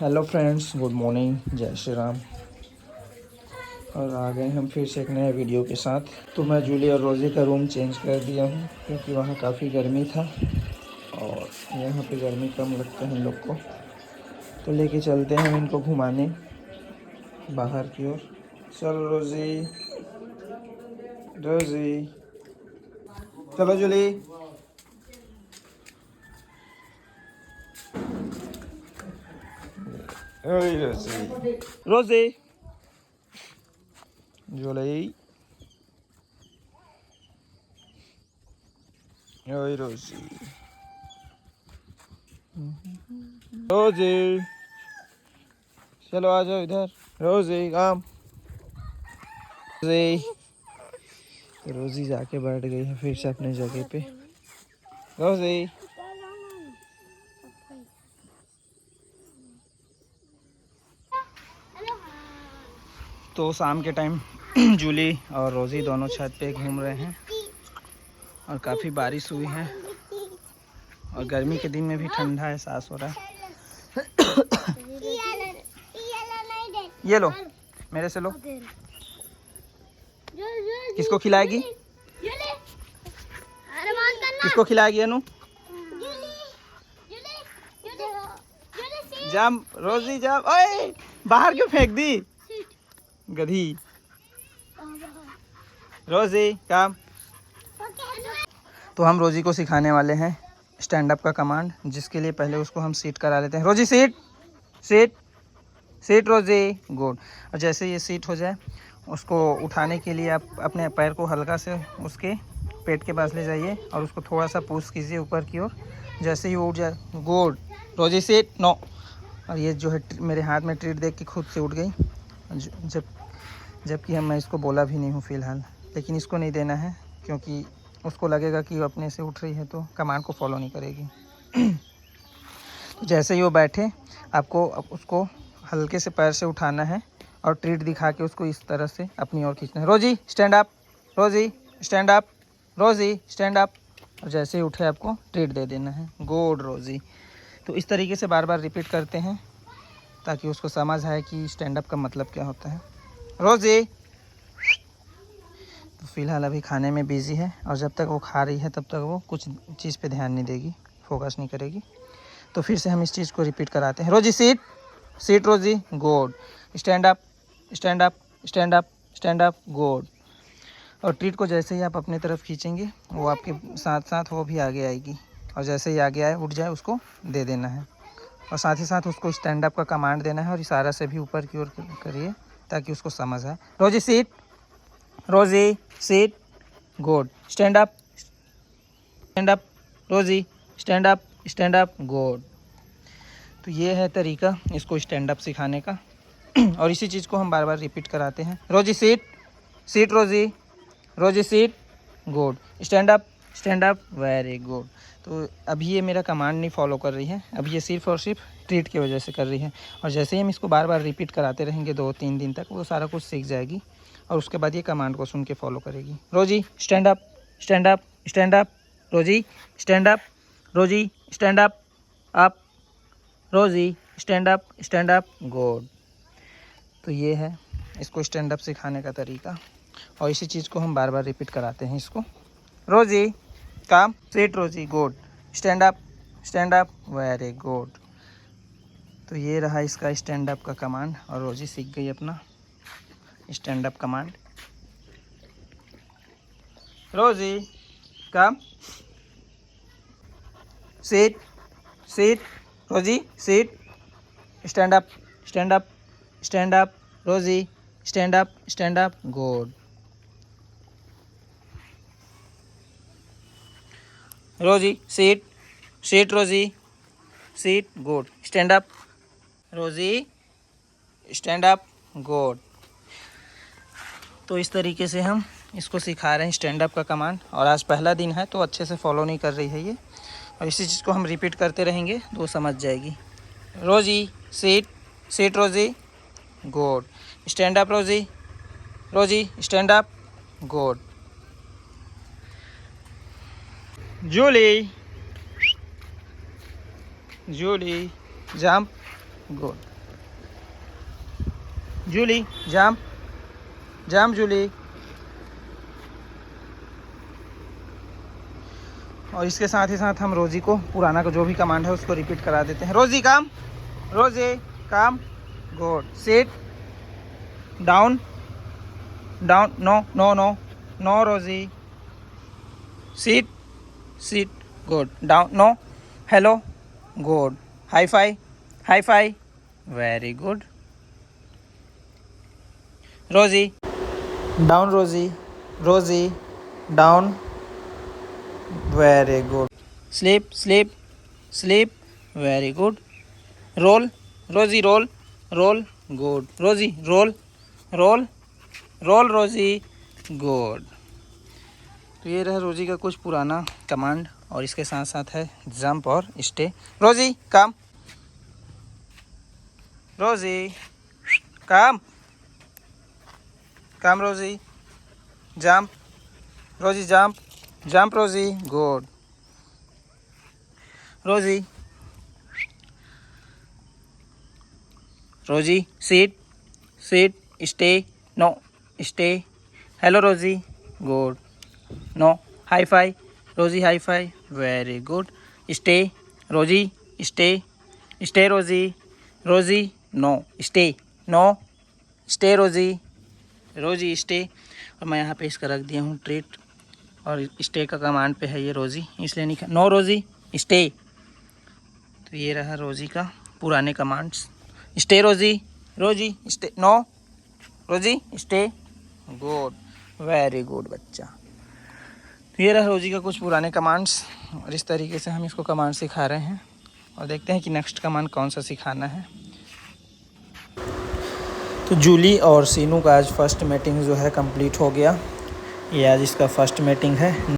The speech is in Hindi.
हेलो फ्रेंड्स, गुड मॉर्निंग, जय श्री राम। और आ गए हम फिर से एक नए वीडियो के साथ। तो मैं जूली और रोज़ी का रूम चेंज कर दिया हूँ क्योंकि वहाँ काफ़ी गर्मी था और यहाँ पे गर्मी कम लगता है इन लोग को। तो लेके चलते हैं इनको घुमाने बाहर की ओर। चलो रोज़ी, रोज़ी, चलो जूली। रोज़ी, रोज़ी, जूली, रोज़ी, रोज़ी, चलो आ जाओ इधर। रोज़ी, काम। रोज़ी, रोज़ी जाके बैठ गई है फिर से अपनी जगह पे। रोज़ी, तो शाम के टाइम जूली और रोज़ी दोनों छत पे घूम रहे हैं और काफ़ी बारिश हुई है और गर्मी के दिन में भी ठंडा एहसास हो रहा है। ये लो, मेरे से लो। किसको खिलाएगी? किसको खिलाएगी अनु? जाम रोज़ी, जाम। ओए, बाहर क्यों फेंक दी गधी? रोज़ी, काम। तो हम रोज़ी को सिखाने वाले हैं स्टैंड अप का कमांड, जिसके लिए पहले उसको हम सीट करा लेते हैं। रोज़ी sit, seat, sit Rosie, good. और जैसे ये सीट हो जाए, उसको उठाने के लिए आप अपने पैर को हल्का से उसके पेट के पास ले जाइए और उसको थोड़ा सा पुश कीजिए ऊपर की ओर। जैसे ही वो उठ जाए, गुड। Rosie seat, no. और ये जो है मेरे हाथ में ट्रीट देख के खुद से उठ गई, जबकि मैं इसको बोला भी नहीं हूँ फ़िलहाल। लेकिन इसको नहीं देना है क्योंकि उसको लगेगा कि वो अपने से उठ रही है तो कमांड को फॉलो नहीं करेगी। तो जैसे ही वो बैठे, आपको उसको हल्के से पैर से उठाना है और ट्रीट दिखा के उसको इस तरह से अपनी ओर खींचना है। रोज़ी stand up, Rosie stand up, Rosie stand up. और जैसे ही उठे आपको ट्रीट दे देना है। गुड रोज़ी। तो इस तरीके से बार बार रिपीट करते हैं ताकि उसको समझ आए कि स्टैंड अप का मतलब क्या होता है। रोज़ी। तो फ़िलहाल अभी खाने में बिज़ी है और जब तक वो खा रही है तब तक वो कुछ चीज़ पे ध्यान नहीं देगी, फोकस नहीं करेगी। तो फिर से हम इस चीज़ को रिपीट कराते हैं। रोज़ी sit, sit Rosie, good. Stand up, stand up, stand up, stand up, good. और ट्रीट को जैसे ही आप अपनी तरफ खींचेंगे, वो आपके साथ साथ वो भी आगे आएगी और जैसे ही आगे आए, उठ जाए, उसको दे देना है। और साथ ही साथ उसको स्टैंड अप का कमांड देना है और इशारा से भी ऊपर की ओर करिए ताकि उसको समझ आए। Rosie sit, Rosie sit, good. Stand up, stand up, Rosie stand up, stand up, good. तो ये है तरीका इसको स्टैंड अप सिखाने का। और इसी चीज़ को हम बार बार रिपीट कराते हैं। रोज़ी सीट, सीट रोज़ी, रोज़ी sit, good. Stand up, stand up, very good. तो अभी ये मेरा कमांड नहीं फॉलो कर रही है, अभी ये सिर्फ और सिर्फ ट्रीट की वजह से कर रही है। और जैसे ही हम इसको बार बार रिपीट कराते रहेंगे 2-3 दिन तक, वो सारा कुछ सीख जाएगी और उसके बाद ये कमांड को सुन के फॉलो करेगी। रोज़ी stand up, stand up, stand up, Rosie stand up, Rosie stand up, up, Rosie stand up, stand up, good. तो ये है इसको स्टैंड अप सिखाने का तरीका और इसी चीज़ को हम बार बार रिपीट कराते हैं इसको। रोज़ी come, seat Rosie, good. Stand up, very good. तो ये रहा इसका स्टैंड अप का कमांड और रोज़ी सीख गई अपना stand up command. Rosie come, sit, sit Rosie sit, stand up, stand up, stand up, Rosie stand up, stand up, good. Rosie sit, sit Rosie sit, good. Stand up, Rosie stand up, good. तो इस तरीके से हम इसको सिखा रहे हैं स्टैंड अप का कमांड और आज पहला दिन है तो अच्छे से फॉलो नहीं कर रही है ये। और इसी चीज़ को हम रिपीट करते रहेंगे तो वो समझ जाएगी। Rosie sit, sit Rosie, good. Stand up Rosie, Rosie stand up, good. Julie, Julie jump, good. Julie jump, jump Julie. और इसके साथ ही साथ हम रोजी को पुराना का जो भी कमांड है उसको रिपीट करा देते हैं। Rosie come, Rosie come, good. Sit, down, down, no no no no Rosie. Sit, sit, good. Down, no, hello, good. High five, high five, very good. Rosie down, Rosie, Rosie down, very good. Sleep, sleep, sleep, very good. Roll, Rosie roll, roll, good. Rosie roll, roll, roll Rosie, good. तो ये रहा रोजी का कुछ पुराना कमांड और इसके साथ साथ है जंप और स्टे। रोजी कम, रोजी कम, कम रोजी। जंप, रोजी जंप, जंप रोजी, good. Rosie, Rosie sit, sit, stay, no, stay. Hello Rosie, good. No, high five, Rosie high five, very good. Stay, Rosie stay, stay Rosie, Rosie no, stay, no, stay Rosie, रोजी स्टे। और मैं यहाँ पे इसका रख दिया हूँ ट्रीट और स्टे का कमांड पे है ये रोजी, इसलिए नहीं नो रोजी स्टे। तो ये रहा रोजी का पुराने कमांड्स। स्टे रोजी, रोजी स्टे, नो रोजी स्टे, गुड, वेरी गुड बच्चा। तो ये रहा रोजी का कुछ पुराने कमांड्स और इस तरीके से हम इसको कमांड सिखा रहे हैं और देखते हैं कि नेक्स्ट कमांड कौन सा सिखाना है। तो जूली और सीनू का आज फर्स्ट मीटिंग जो है कंप्लीट हो गया। ये आज इसका फर्स्ट मीटिंग है।